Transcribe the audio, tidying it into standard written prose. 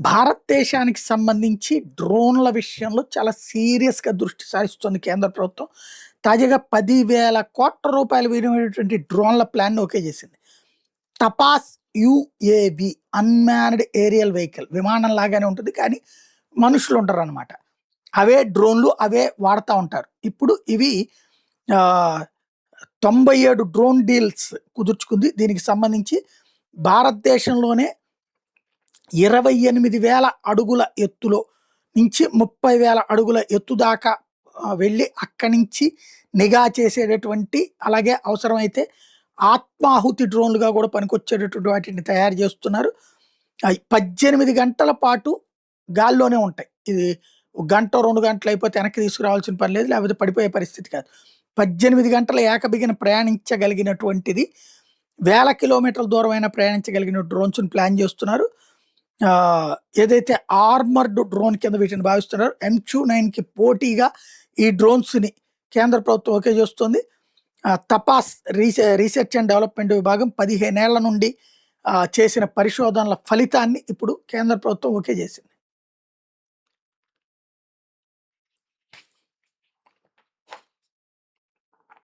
భారతదేశానికి సంబంధించి డ్రోన్ల విషయంలో చాలా సీరియస్‌గా దృష్టి సారిస్తుంది కేంద్ర ప్రభుత్వం. తాజాగా 10,000 కోట్ల రూపాయలు విలువైనటువంటి డ్రోన్ల ప్లాన్‌ని ఓకే చేసింది. తపాస్ యుఏవి అన్‌మ్యాన్డ్ ఏరియల్ వెహికల్ విమానం లాగానే ఉంటుంది. కానీ మనుషులు ఉండరనమాట. అవే డ్రోన్‌లు అవే వాడతా ఉంటారు. ఇప్పుడు ఇవి ఆహ్, 97 డ్రోన్ డీల్స్ కుదుర్చుకుంది. దీనికి సంబంధించి భారతదేశంలోనే 28,000 అడుగుల ఎత్తులో నుంచి 30,000 అడుగుల ఎత్తు దాకా వెళ్ళి అక్కడి నుంచి నిఘా చేసేటటువంటి, అలాగే అవసరమైతే ఆత్మాహుతి డ్రోన్లుగా కూడా పనికొచ్చేటటువంటి వాటిని తయారు చేస్తున్నారు. 18 గంటల పాటు గాల్లోనే ఉంటాయి. ఇది ఒక గంటో, 2 గంటలు అయిపోతే వెనక్కి తీసుకురావాల్సిన పని లేదు. లేకపోతే పడిపోయే పరిస్థితి కాదు. 18 గంటలు ఏకబిగిన ప్రయాణించగలిగినటువంటిది, వేల కిలోమీటర్ల దూరమైనా ప్రయాణించగలిగిన డ్రోన్స్‌ని ప్లాన్ చేస్తున్నారు. ఏదైతే ఆర్మర్డ్ డ్రోన్ కింద వీటిని భావిస్తున్నారో MQ-9కి పోటీగా ఈ డ్రోన్స్‌ని కేంద్ర ప్రభుత్వం ఓకే చేస్తుంది. తపాస్ రీసెర్చ్ అండ్ డెవలప్మెంట్ విభాగం 15 ఏళ్ల నుండి చేసిన పరిశోధనల ఫలితాన్ని ఇప్పుడు కేంద్ర ప్రభుత్వం ఓకే చేసింది.